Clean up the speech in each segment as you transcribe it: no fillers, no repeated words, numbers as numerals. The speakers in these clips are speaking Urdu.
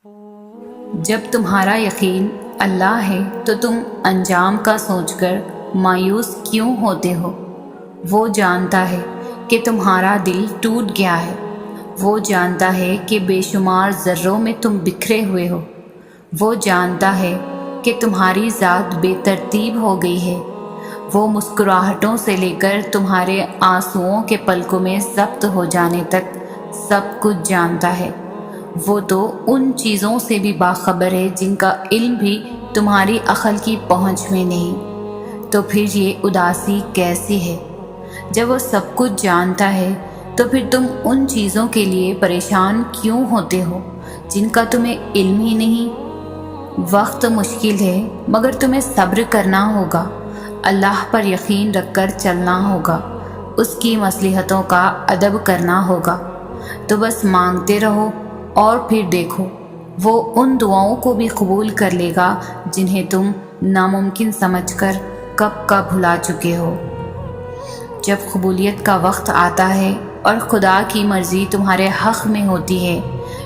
جب تمہارا یقین اللہ ہے تو تم انجام کا سوچ کر مایوس کیوں ہوتے ہو؟ وہ جانتا ہے کہ تمہارا دل ٹوٹ گیا ہے، وہ جانتا ہے کہ بے شمار ذروں میں تم بکھرے ہوئے ہو، وہ جانتا ہے کہ تمہاری ذات بے ترتیب ہو گئی ہے، وہ مسکراہٹوں سے لے کر تمہارے آنسوؤں کے پلکوں میں ضبط ہو جانے تک سب کچھ جانتا ہے۔ وہ تو ان چیزوں سے بھی باخبر ہے جن کا علم بھی تمہاری عقل کی پہنچ میں نہیں، تو پھر یہ اداسی کیسی ہے؟ جب وہ سب کچھ جانتا ہے تو پھر تم ان چیزوں کے لیے پریشان کیوں ہوتے ہو جن کا تمہیں علم ہی نہیں؟ وقت مشکل ہے مگر تمہیں صبر کرنا ہوگا، اللہ پر یقین رکھ کر چلنا ہوگا، اس کی مصلحتوں کا ادب کرنا ہوگا۔ تو بس مانگتے رہو اور پھر دیکھو وہ ان دعاؤں کو بھی قبول کر لے گا جنہیں تم ناممکن سمجھ کر کب کا بھلا چکے ہو۔ جب قبولیت کا وقت آتا ہے اور خدا کی مرضی تمہارے حق میں ہوتی ہے،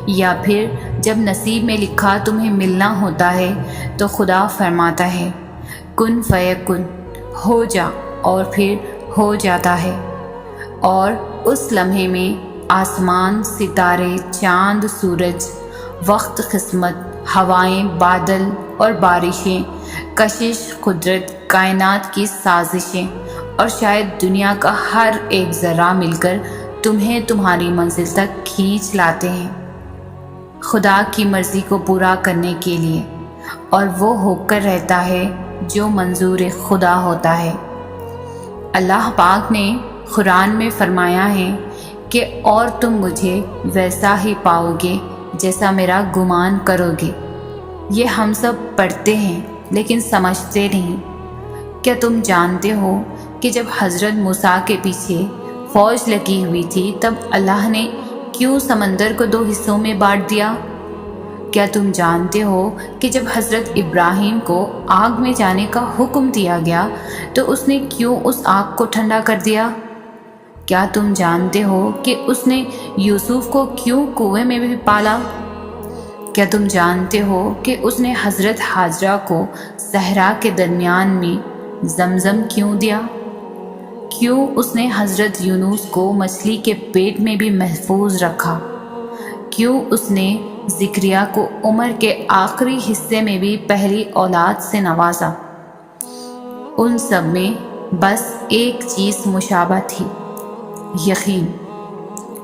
یا پھر جب نصیب میں لکھا تمہیں ملنا ہوتا ہے، تو خدا فرماتا ہے کن فیکن، ہو جا، اور پھر ہو جاتا ہے۔ اور اس لمحے میں آسمان، ستارے، چاند، سورج، وقت، قسمت، ہوائیں، بادل اور بارشیں، کشش، قدرت، کائنات کی سازشیں اور شاید دنیا کا ہر ایک ذرہ مل کر تمہیں تمہاری منزل تک کھینچ لاتے ہیں، خدا کی مرضی کو پورا کرنے کے لیے، اور وہ ہو کر رہتا ہے جو منظور خدا ہوتا ہے۔ اللہ پاک نے قرآن میں فرمایا ہے کہ اور تم مجھے ویسا ہی پاؤ گے جیسا میرا گمان کرو گے۔ یہ ہم سب پڑھتے ہیں لیکن سمجھتے نہیں۔ کیا تم جانتے ہو کہ جب حضرت موسیٰ کے پیچھے فوج لگی ہوئی تھی تب اللہ نے کیوں سمندر کو 2 حصوں میں بانٹ دیا؟ کیا تم جانتے ہو کہ جب حضرت ابراہیم کو آگ میں جانے کا حکم دیا گیا تو اس نے کیوں اس آگ کو ٹھنڈا کر دیا؟ کیا تم جانتے ہو کہ اس نے یوسف کو کیوں کنویں میں بھی پالا؟ کیا تم جانتے ہو کہ اس نے حضرت ہاجرہ کو صحرا کے درمیان میں زمزم کیوں دیا؟ کیوں اس نے حضرت یونس کو مچھلی کے پیٹ میں بھی محفوظ رکھا؟ کیوں اس نے زکریا کو عمر کے آخری حصے میں بھی پہلی اولاد سے نوازا؟ ان سب میں بس ایک چیز مشابہ تھی، یقین۔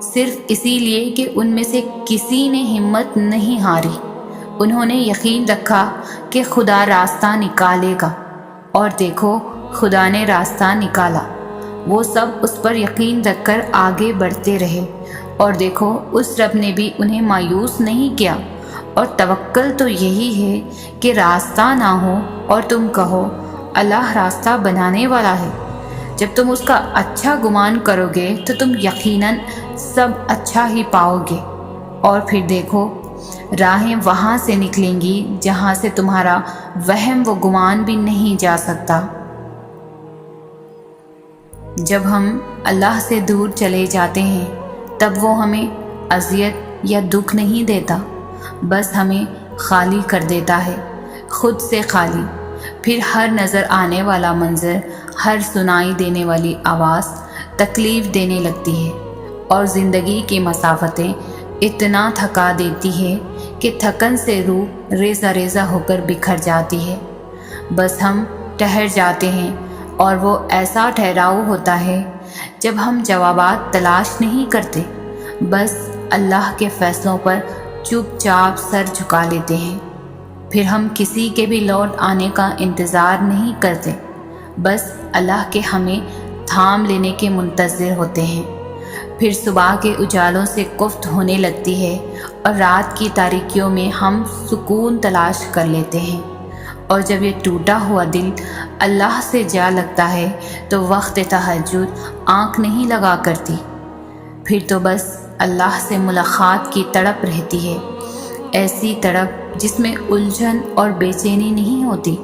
صرف اسی لیے کہ ان میں سے کسی نے ہمت نہیں ہاری، انہوں نے یقین رکھا کہ خدا راستہ نکالے گا، اور دیکھو خدا نے راستہ نکالا۔ وہ سب اس پر یقین رکھ کر آگے بڑھتے رہے، اور دیکھو اس رب نے بھی انہیں مایوس نہیں کیا۔ اور توکل تو یہی ہے کہ راستہ نہ ہو اور تم کہو اللہ راستہ بنانے والا ہے۔ جب تم اس کا اچھا گمان کرو گے تو تم یقیناً سب اچھا ہی پاؤ گے، اور پھر دیکھو راہیں وہاں سے نکلیں گی جہاں سے تمہارا وہم و گمان بھی نہیں جا سکتا۔ جب ہم اللہ سے دور چلے جاتے ہیں تب وہ ہمیں اذیت یا دکھ نہیں دیتا، بس ہمیں خالی کر دیتا ہے، خود سے خالی۔ پھر ہر نظر آنے والا منظر، ہر سنائی دینے والی آواز تکلیف دینے لگتی ہے، اور زندگی کی مسافتیں اتنا تھکا دیتی ہے کہ تھکن سے روح ریزہ ریزہ ہو کر بکھر جاتی ہے۔ بس ہم ٹھہر جاتے ہیں، اور وہ ایسا ٹھہراؤ ہوتا ہے جب ہم جوابات تلاش نہیں کرتے، بس اللہ کے فیصلوں پر چپ چاپ سر جھکا لیتے ہیں۔ پھر ہم کسی کے بھی لوٹ آنے کا انتظار نہیں کرتے، بس اللہ کے ہمیں تھام لینے کے منتظر ہوتے ہیں۔ پھر صبح کے اجالوں سے کفت ہونے لگتی ہے، اور رات کی تاریکیوں میں ہم سکون تلاش کر لیتے ہیں، اور جب یہ ٹوٹا ہوا دل اللہ سے جا لگتا ہے تو وقت تہجد آنکھ نہیں لگا کرتی، پھر تو بس اللہ سے ملاقات کی تڑپ رہتی ہے، ایسی تڑپ جس میں الجھن اور بے چینی نہیں ہوتی،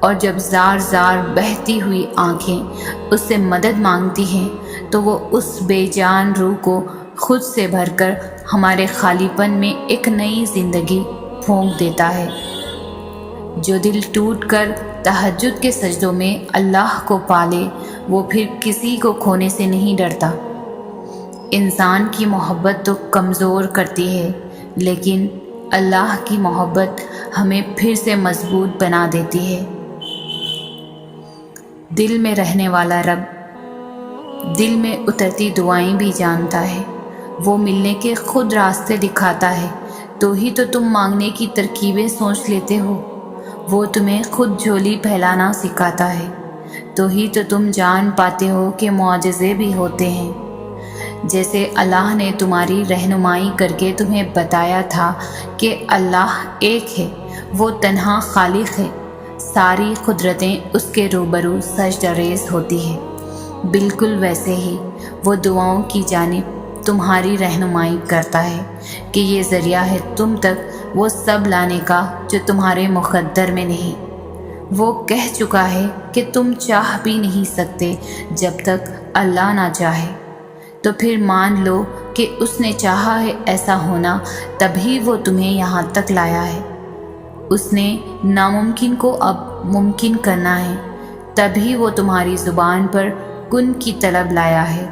اور جب زار زار بہتی ہوئی آنکھیں اس سے مدد مانگتی ہیں تو وہ اس بے جان روح کو خود سے بھر کر ہمارے خالی پن میں ایک نئی زندگی پھونک دیتا ہے۔ جو دل ٹوٹ کر تہجد کے سجدوں میں اللہ کو پالے وہ پھر کسی کو کھونے سے نہیں ڈرتا۔ انسان کی محبت تو کمزور کرتی ہے، لیکن اللہ کی محبت ہمیں پھر سے مضبوط بنا دیتی ہے۔ دل میں رہنے والا رب دل میں اترتی دعائیں بھی جانتا ہے۔ وہ ملنے کے خود راستے دکھاتا ہے، تو ہی تو تم مانگنے کی ترکیبیں سوچ لیتے ہو۔ وہ تمہیں خود جھولی پھیلانا سکھاتا ہے، تو ہی تو تم جان پاتے ہو کہ معجزے بھی ہوتے ہیں۔ جیسے اللہ نے تمہاری رہنمائی کر کے تمہیں بتایا تھا کہ اللہ ایک ہے، وہ تنہا خالق ہے، ساری قدرتیں اس کے روبرو سجدہ ریز ہوتی ہیں، بالکل ویسے ہی وہ دعاؤں کی جانب تمہاری رہنمائی کرتا ہے کہ یہ ذریعہ ہے تم تک وہ سب لانے کا جو تمہارے مقدر میں نہیں۔ وہ کہہ چکا ہے کہ تم چاہ بھی نہیں سکتے جب تک اللہ نہ چاہے، تو پھر مان لو کہ اس نے چاہا ہے ایسا ہونا، تبھی وہ تمہیں یہاں تک لایا ہے۔ اس نے ناممکن کو اب ممکن کرنا ہے، تبھی وہ تمہاری زبان پر کن کی طلب لایا ہے۔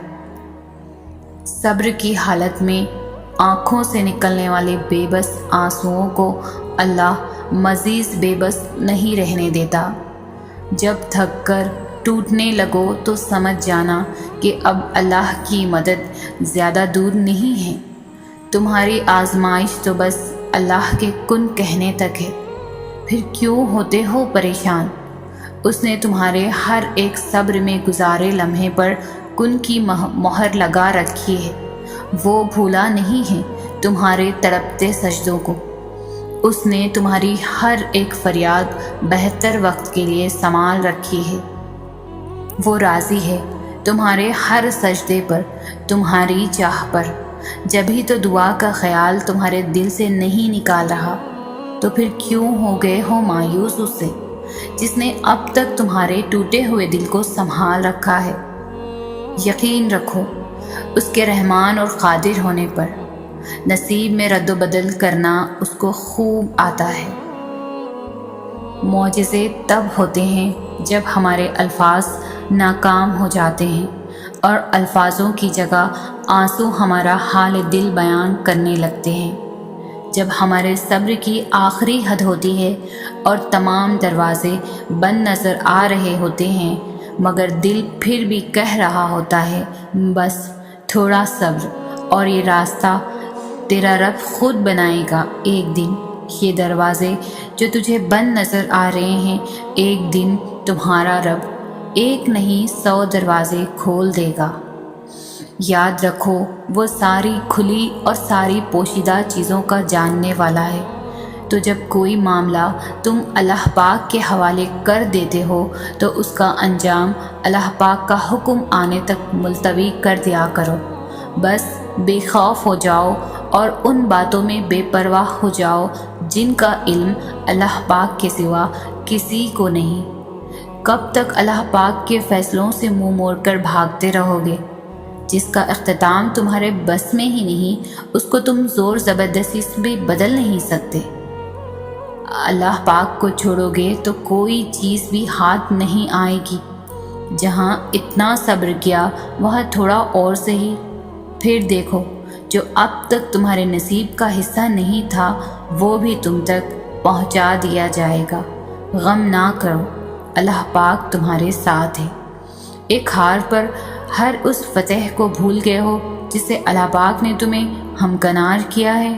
صبر کی حالت میں آنکھوں سے نکلنے والے بے بس آنسوؤں کو اللہ مزید بے بس نہیں رہنے دیتا۔ جب تھک کر ٹوٹنے لگو تو سمجھ جانا کہ اب اللہ کی مدد زیادہ دور نہیں ہے۔ تمہاری آزمائش تو بس اللہ کے کن کہنے تک ہے، پھر کیوں ہوتے ہو پریشان؟ اس نے تمہارے ہر ایک صبر میں گزارے لمحے پر کن کی مہر لگا رکھی ہے۔ وہ بھولا نہیں ہے تمہارے تڑپتے سجدوں کو۔ اس نے تمہاری ہر ایک فریاد بہتر وقت کے لیے سنبھال رکھی ہے۔ وہ راضی ہے تمہارے ہر سجدے پر، تمہاری چاہ پر۔ جبھی تو دعا کا خیال تمہارے دل سے نہیں نکال رہا، تو پھر کیوں ہو گئے ہو مایوس اس سے جس نے اب تک تمہارے ٹوٹے ہوئے دل کو سنبھال رکھا ہے؟ یقین رکھو اس کے رحمان اور قادر ہونے پر۔ نصیب میں رد و بدل کرنا اس کو خوب آتا ہے۔ معجزے تب ہوتے ہیں جب ہمارے الفاظ ناکام ہو جاتے ہیں اور الفاظوں کی جگہ آنسو ہمارا حال دل بیان کرنے لگتے ہیں، جب ہمارے صبر کی آخری حد ہوتی ہے اور تمام دروازے بند نظر آ رہے ہوتے ہیں، مگر دل پھر بھی کہہ رہا ہوتا ہے بس تھوڑا صبر، اور یہ راستہ تیرا رب خود بنائے گا ایک دن۔ یہ دروازے جو تجھے بند نظر آ رہے ہیں، ایک دن تمہارا رب ایک نہیں 100 دروازے کھول دے گا۔ یاد رکھو وہ ساری کھلی اور ساری پوشیدہ چیزوں کا جاننے والا ہے۔ تو جب کوئی معاملہ تم اللہ پاک کے حوالے کر دیتے ہو تو اس کا انجام اللہ پاک کا حکم آنے تک ملتوی کر دیا کرو۔ بس بے خوف ہو جاؤ اور ان باتوں میں بے پرواہ ہو جاؤ جن کا علم اللہ پاک کے سوا کسی کو نہیں۔ کب تک اللہ پاک کے فیصلوں سے منہ موڑ کر بھاگتے رہو گے؟ جس کا اختتام تمہارے بس میں ہی نہیں، اس کو تم زور زبردستی سے بھی بدل نہیں سکتے۔ اللہ پاک کو چھوڑو گے تو کوئی چیز بھی ہاتھ نہیں آئے گی۔ جہاں اتنا صبر کیا وہاں تھوڑا اور سہی، پھر دیکھو جو اب تک تمہارے نصیب کا حصہ نہیں تھا وہ بھی تم تک پہنچا دیا جائے گا۔ غم نہ کرو، اللہ پاک تمہارے ساتھ ہے۔ ایک ہار پر ہر اس فتح کو بھول گئے ہو جسے اللہ پاک نے تمہیں ہمکنار کیا ہے۔